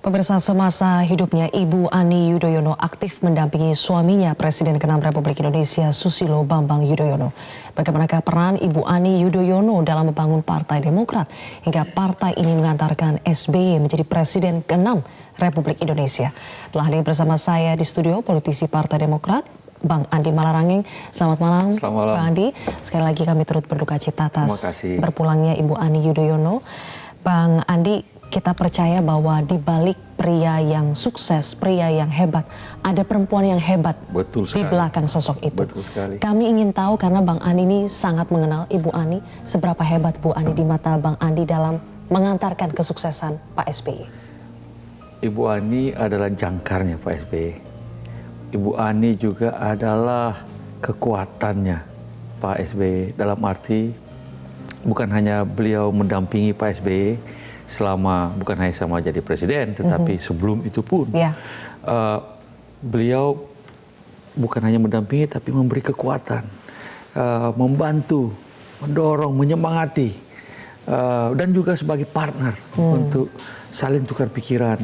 Pemirsa, semasa hidupnya Ibu Ani Yudhoyono aktif mendampingi suaminya Presiden ke-6 Republik Indonesia Susilo Bambang Yudhoyono. Bagaimanakah peran Ibu Ani Yudhoyono dalam membangun Partai Demokrat hingga partai ini mengantarkan SBY menjadi Presiden ke-6 Republik Indonesia? Telah hadir bersama saya di studio politisi Partai Demokrat, Bang Andi Malarangeng. Selamat malam, Bang Andi. Sekali lagi kami turut berduka cita atas berpulangnya Ibu Ani Yudhoyono. Bang Andi, kita percaya bahwa di balik pria yang sukses, pria yang hebat, ada perempuan yang hebat di belakang sosok itu. Betul sekali. Kami ingin tahu, karena Bang Andi ini sangat mengenal Ibu Ani, seberapa hebat Bu Ani di mata Bang Andi dalam mengantarkan kesuksesan Pak SBY. Ibu Ani adalah jangkarnya Pak SBY. Ibu Ani juga adalah kekuatannya Pak SBY. Dalam arti bukan hanya beliau mendampingi Pak SBY selama, bukan hanya sama jadi presiden, tetapi sebelum itu pun beliau bukan hanya mendampingi tapi memberi kekuatan, membantu, mendorong, menyemangati, dan juga sebagai partner untuk saling tukar pikiran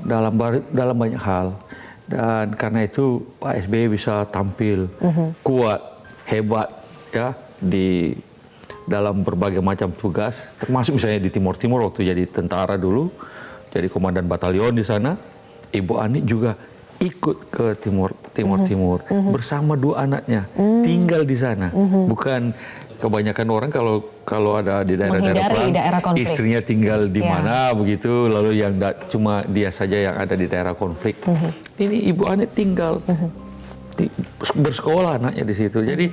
dalam banyak hal. Dan karena itu Pak SBY bisa tampil kuat, hebat ya di dalam berbagai macam tugas, termasuk misalnya di Timur Timur waktu jadi tentara dulu, jadi komandan batalion di sana. Ibu Ani juga ikut ke Timur bersama dua anaknya, tinggal di sana. Bukan kebanyakan orang kalau ada di daerah perang, istrinya tinggal di mana begitu, lalu yang cuma dia saja yang ada di daerah konflik. Ini Ibu Ani tinggal bersekolah anaknya di situ. Jadi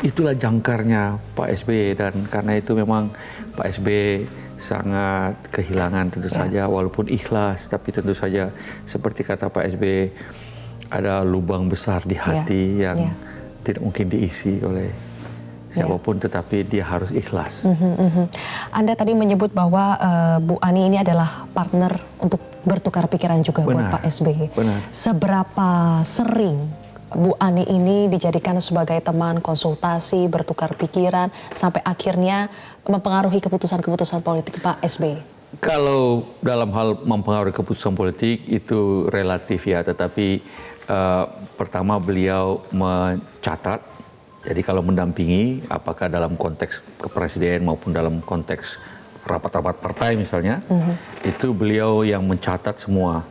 itulah jangkarnya Pak SBY, dan karena itu memang Pak SBY sangat kehilangan tentu saja, walaupun ikhlas, tapi tentu saja seperti kata Pak SBY, ada lubang besar di hati yang tidak mungkin diisi oleh siapapun, tetapi dia harus ikhlas. Anda tadi menyebut bahwa Bu Ani ini adalah partner untuk bertukar pikiran juga buat Pak SBY. Seberapa sering Bu Ani ini dijadikan sebagai teman konsultasi, bertukar pikiran, sampai akhirnya mempengaruhi keputusan-keputusan politik Pak SBY? Kalau dalam hal mempengaruhi keputusan politik itu relatif ya, tetapi pertama beliau mencatat. Jadi kalau mendampingi, apakah dalam konteks kepresiden maupun dalam konteks rapat-rapat partai misalnya, itu beliau yang mencatat semua.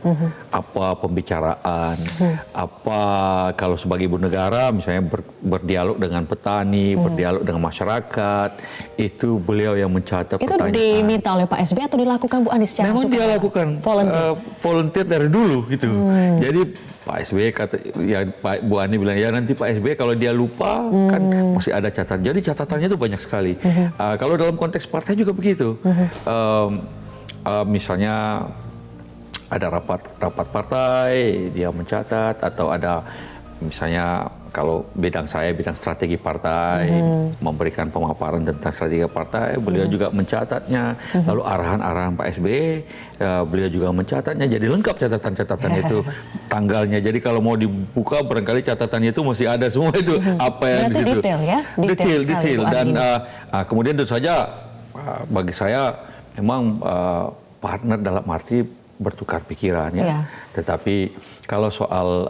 Apa pembicaraan, apa kalau sebagai ibu negara misalnya berdialog dengan petani, berdialog dengan masyarakat, itu beliau yang mencatat pertanyaan. Itu diminta oleh Pak SBY atau dilakukan Bu Ani secara memang dia lakukan volunteer dari dulu gitu. Jadi Pak SBY kata, ya Bu Ani bilang, ya nanti Pak SBY kalau dia lupa kan masih ada catatan. Jadi catatannya itu banyak sekali. Kalau dalam konteks partai juga begitu. Misalnya ada rapat partai, dia mencatat, atau ada misalnya kalau bidang saya, bidang strategi partai, memberikan pemaparan tentang strategi partai, beliau juga mencatatnya. Lalu arahan-arahan Pak SBY, beliau juga mencatatnya. Jadi lengkap catatan-catatan itu, tanggalnya. Jadi kalau mau dibuka, barangkali catatannya itu masih ada semua itu. Apa yang di situ? Detail ya? Detail. Dan kemudian tentu saja bagi saya memang partner dalam arti bertukar pikiran ya. Tetapi kalau soal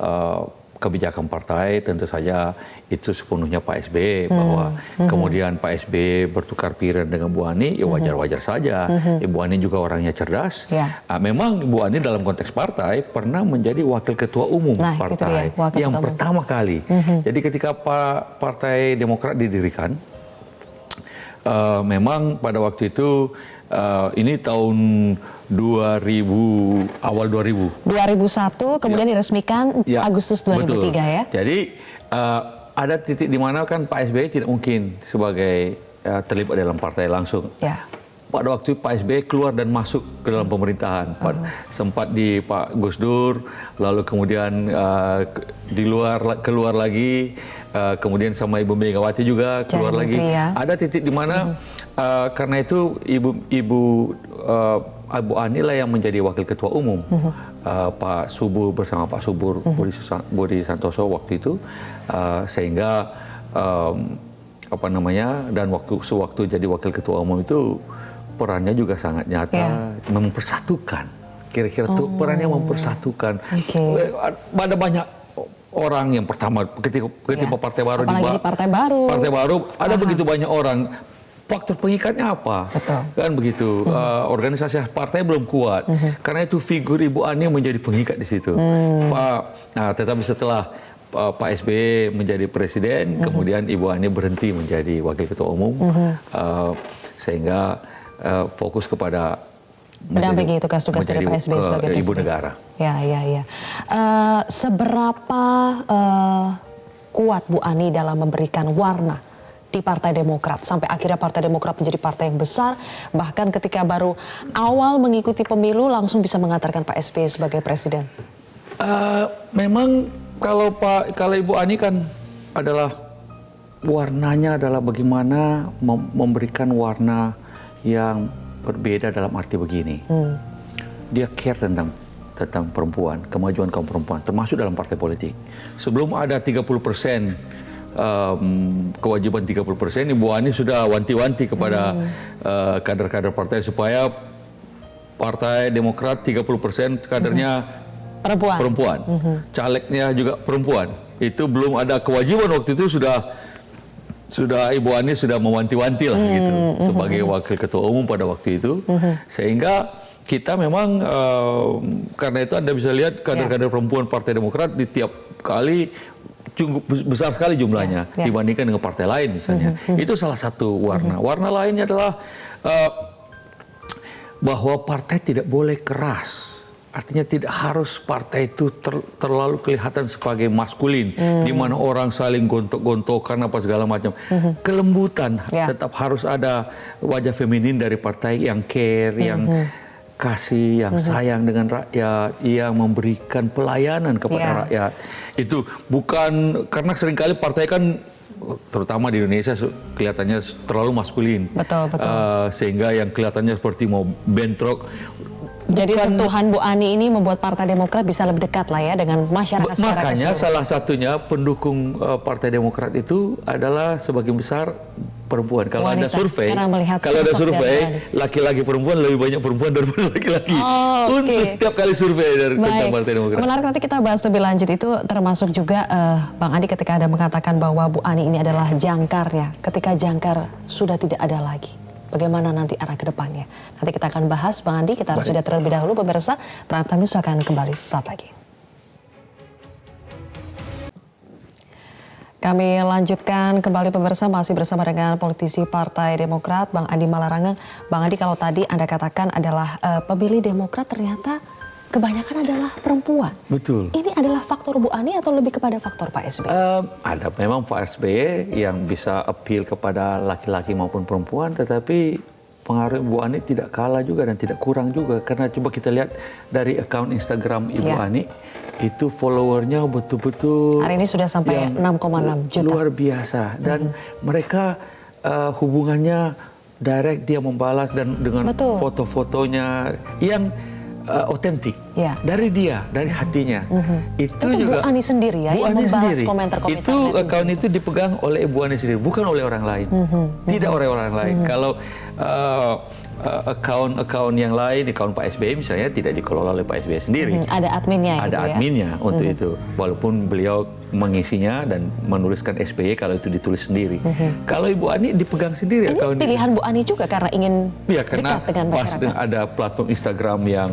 kebijakan partai tentu saja itu sepenuhnya Pak SBY, bahwa kemudian Pak SBY bertukar pikiran dengan Bu Ani, ya wajar-wajar saja. Ibu Ani juga orangnya cerdas. Memang Ibu Ani dalam konteks partai pernah menjadi wakil ketua umum partai yang pertama kali. Jadi ketika Partai Demokrat didirikan, memang pada waktu itu ini tahun 2000, awal 2000. 2001 kemudian diresmikan Agustus 2003 ya. Jadi ada titik di mana kan Pak SBY tidak mungkin sebagai terlibat dalam partai langsung. Pada waktu Pak SBY keluar dan masuk ke dalam pemerintahan. Sempat di Pak Gus Dur, lalu kemudian keluar lagi, kemudian sama Ibu Megawati juga keluar lagi. Ada titik di mana karena itu Ibu Ani lah yang menjadi wakil ketua umum. Pak Subur bersama Pak Subur Budi Santoso waktu itu, sehingga dan sewaktu jadi wakil ketua umum itu perannya juga sangat nyata, mempersatukan. Kira-kira tuh perannya mempersatukan. Ada banyak orang yang pertama ketika partai baru apalagi di partai baru ada begitu banyak orang. Faktor pengikatnya apa? Betul. Kan begitu. Organisasi partai belum kuat. Karena itu figur Ibu Ani menjadi pengikat di situ. Tetapi setelah Pak SBY menjadi presiden, kemudian Ibu Ani berhenti menjadi wakil ketua umum, sehingga fokus kepada mendampingi tugas-tugas dari Pak SBY sebagai presiden. Ibu negara. Ya. Seberapa kuat Bu Ani dalam memberikan warna di Partai Demokrat sampai akhirnya Partai Demokrat menjadi partai yang besar, bahkan ketika baru awal mengikuti pemilu langsung bisa mengantarkan Pak SBY sebagai presiden? Memang kalau Ibu Ani kan adalah warnanya adalah bagaimana memberikan warna yang berbeda dalam arti begini. Dia care tentang perempuan, kemajuan kaum perempuan, termasuk dalam partai politik. Sebelum ada 30% kewajiban 30%, Ibu Ani sudah wanti-wanti kepada kader-kader partai supaya Partai Demokrat 30% kadernya perempuan. Calegnya juga perempuan. Itu belum ada kewajiban waktu itu sudah Ibu Ani sudah mewanti-wanti lah gitu sebagai wakil ketua umum pada waktu itu, sehingga kita memang karena itu Anda bisa lihat kader-kader perempuan Partai Demokrat di tiap kali cukup besar sekali jumlahnya dibandingkan dengan partai lain misalnya. Itu salah satu warna. Warna lainnya adalah bahwa partai tidak boleh keras. Artinya tidak harus partai itu terlalu kelihatan sebagai maskulin, di mana orang saling gontok-gontokan apa segala macam. Kelembutan tetap harus ada wajah feminin dari partai yang care, yang kasih, yang sayang dengan rakyat, yang memberikan pelayanan kepada rakyat. Itu bukan karena seringkali partai kan terutama di Indonesia kelihatannya terlalu maskulin. Betul. Sehingga yang kelihatannya seperti mau bentrok. Jadi sentuhan Bu Ani ini membuat Partai Demokrat bisa lebih dekat lah ya dengan masyarakat secara Makanya keseluruhan. salah satunya pendukung Partai Demokrat itu adalah sebagian besar perempuan. Kalau ada survei, laki-laki perempuan lebih banyak perempuan daripada laki-laki. Untuk setiap kali survei tentang Partai Demokrat. Menarik, nanti kita bahas lebih lanjut itu, termasuk juga Bang Andi ketika ada mengatakan bahwa Bu Ani ini adalah jangkar ya. Ketika jangkar sudah tidak ada lagi, bagaimana nanti arah ke depannya? Nanti kita akan bahas, Bang Andi. Kita harus sudah terlebih dahulu, pemirsa. Prime News akan kembali sesaat lagi. Kami lanjutkan kembali, pemirsa, masih bersama dengan politisi Partai Demokrat, Bang Andi Malarangeng. Bang Andi, kalau tadi Anda katakan adalah pemilih Demokrat ternyata kebanyakan adalah perempuan. Betul. Ini adalah faktor Bu Ani atau lebih kepada faktor Pak SBY? Ada memang Pak SBY yang bisa appeal kepada laki-laki maupun perempuan, tetapi pengaruh Bu Ani tidak kalah juga dan tidak kurang juga. Karena coba kita lihat dari akun Instagram Ibu Ani, itu followernya betul-betul hari ini sudah sampai 6,6 juta. Luar biasa. Dan mereka hubungannya direct, dia membalas dan dengan foto-fotonya yang otentik dari dia, dari hatinya. Itu juga Bu Ani sendiri ya, Bu yang Ani membalas sendiri. komentar-komentar Itu akun itu dipegang oleh Ibu Ani sendiri, bukan oleh orang lain. Tidak oleh orang lain. Kalau akun yang lain, akun Pak SBY misalnya tidak dikelola oleh Pak SBY sendiri. Ada adminnya ada gitu ya? adminnya untuk itu. Walaupun beliau mengisinya dan menuliskan SBY kalau itu ditulis sendiri. Kalau Ibu Ani dipegang sendiri. Ini pilihan Bu Ani juga karena ingin karena dekat dengan masyarakat. Pas ada platform Instagram yang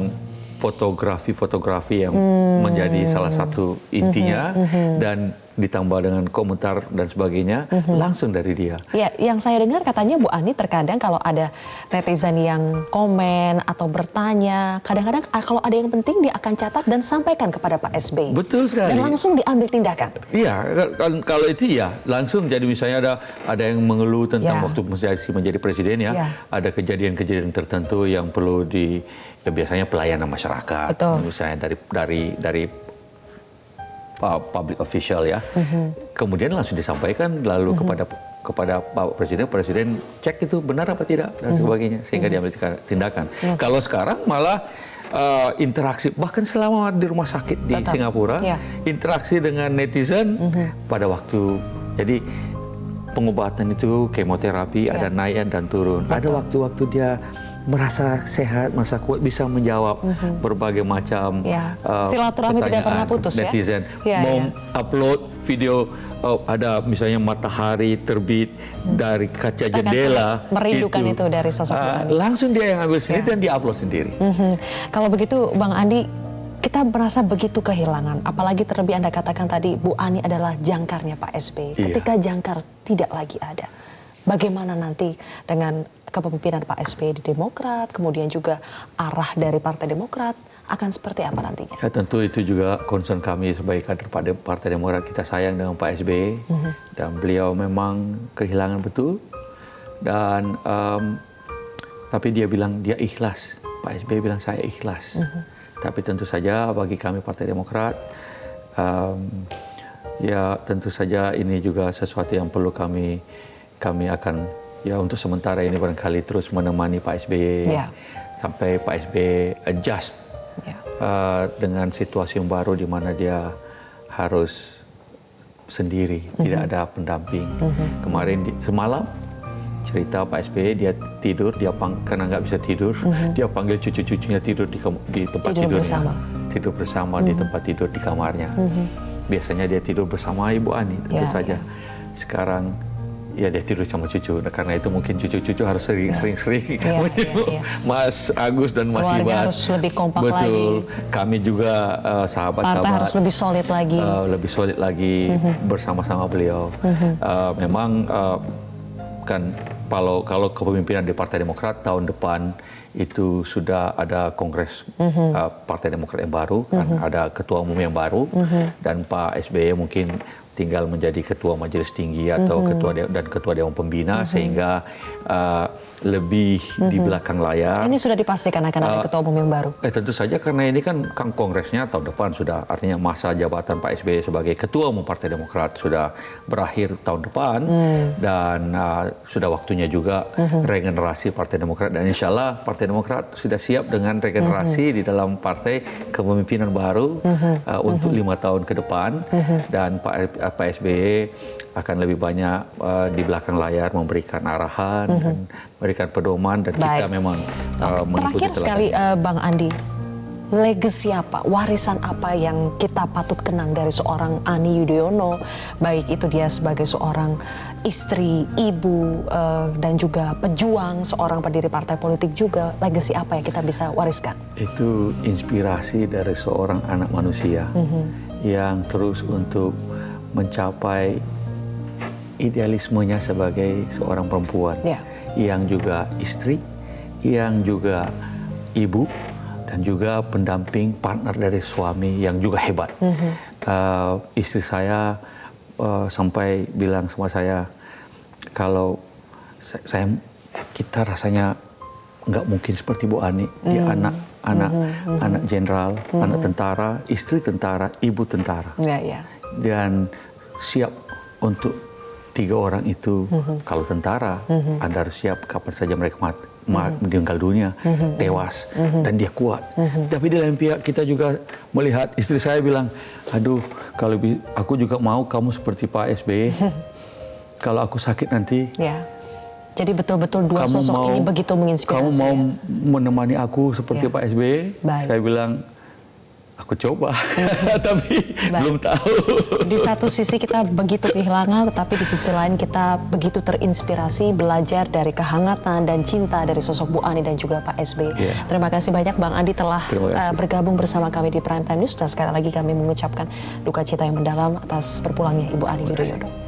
fotografi yang menjadi salah satu intinya dan ditambah dengan komentar dan sebagainya langsung dari dia. Ya, yang saya dengar katanya Bu Ani terkadang kalau ada netizen yang komen atau bertanya, kadang-kadang kalau ada yang penting dia akan catat dan sampaikan kepada Pak SBY. Betul sekali. Dan langsung diambil tindakan. Iya, kalau itu ya langsung. Jadi misalnya ada yang mengeluh tentang waktu menjadi presiden ada kejadian-kejadian tertentu yang perlu biasanya pelayanan masyarakat. Betul. Misalnya dari public official kemudian langsung disampaikan lalu kepada Pak Presiden cek itu benar apa tidak dan sebagainya sehingga diambil tindakan. Kalau sekarang malah interaksi, bahkan selama di rumah sakit di Singapura interaksi dengan netizen pada waktu jadi pengobatan itu kemoterapi ada naik dan turun. Ada waktu-waktu dia merasa sehat, merasa kuat, bisa menjawab berbagai macam silaturahmi tidak pernah putus netizen. Ya. Mau upload video ada misalnya matahari terbit dari kaca jendela, merindukan itu dari sosok Bu Ani. Langsung dia yang ambil sendiri dan dia upload sendiri. Kalau begitu Bang Andi, kita merasa begitu kehilangan, apalagi terlebih Anda katakan tadi Bu Ani adalah jangkarnya Pak SBY. Ketika jangkar tidak lagi ada, bagaimana nanti dengan kepemimpinan Pak SBY di Demokrat, kemudian juga arah dari Partai Demokrat akan seperti apa nantinya? Ya tentu itu juga concern kami sebagai kader Partai Demokrat. Kita sayang dengan Pak SBY dan beliau memang kehilangan betul. Dan tapi dia bilang dia ikhlas. Pak SBY bilang saya ikhlas. Tapi tentu saja bagi kami Partai Demokrat, ya tentu saja ini juga sesuatu yang perlu kami akan ya untuk sementara ini barangkali terus menemani Pak SBY sampai Pak SBY adjust dengan situasi yang baru di mana dia harus sendiri, tidak ada pendamping. Kemarin semalam cerita Pak SBY dia tidur, karena nggak bisa tidur, dia panggil cucu-cucunya tidur di tempat tidurnya, tidur bersama di tempat tidur di kamarnya. Biasanya dia tidur bersama Ibu Ani, tentu saja. Sekarang ya dia tidur sama cucu, karena itu mungkin cucu-cucu harus sering-sering Mas Agus dan Mas Keluarga Ibas harus lebih kompak betul lagi. Kami juga sahabat-sahabat Partai harus lebih solid lagi, bersama-sama beliau. Memang kan kalau kepemimpinan di Partai Demokrat tahun depan itu sudah ada kongres Partai Demokrat yang baru, kan ada ketua umum yang baru, dan Pak SBY mungkin tinggal menjadi ketua majelis tinggi atau ketua dewan pembina, sehingga lebih di belakang layar. Ini sudah dipastikan akan ada ketua umum yang baru? Tentu saja, karena ini kan kongresnya tahun depan sudah, artinya masa jabatan Pak SBY sebagai ketua umum Partai Demokrat sudah berakhir tahun depan, dan sudah waktunya juga regenerasi Partai Demokrat, dan insya Allah Partai Demokrat sudah siap dengan regenerasi di dalam partai kepemimpinan baru untuk 5 tahun ke depan, dan Pak SBY akan lebih banyak di belakang layar memberikan arahan dan memberikan pedoman, dan kita memang mengikuti. Terakhir sekali Bang Andi, legacy apa, warisan apa yang kita patut kenang dari seorang Ani Yudhoyono, baik itu dia sebagai seorang istri, ibu, dan juga pejuang, seorang pendiri partai politik juga, legacy apa yang kita bisa wariskan? Itu inspirasi dari seorang anak manusia yang terus untuk mencapai idealismenya sebagai seorang perempuan, yang juga istri, yang juga ibu, dan juga pendamping, partner dari suami yang juga hebat. Istri saya sampai bilang sama saya, kalau kita rasanya nggak mungkin seperti Bu Ani. Dia anak jenderal, anak tentara, istri tentara, ibu tentara, dan siap untuk 3 orang itu. Kalau tentara, Anda harus siap kapan saja mereka meninggal dunia, tewas, dan dia kuat. Tapi di lain pihak kita juga melihat, istri saya bilang, aduh, kalau aku juga mau kamu seperti Pak SBY. Kalau aku sakit nanti. Jadi betul-betul dua sosok ini begitu menginspirasi. Kamu mau menemani aku seperti Pak SBY? Saya bilang, aku coba, tapi belum tahu. Di satu sisi kita begitu kehilangan, tetapi di sisi lain kita begitu terinspirasi, belajar dari kehangatan dan cinta dari sosok Bu Ani dan juga Pak SBY. Terima kasih banyak Bang Andi telah bergabung bersama kami di Prime Time News. Dan sekali lagi kami mengucapkan duka cita yang mendalam atas berpulangnya Ibu Ani Yudhoyono.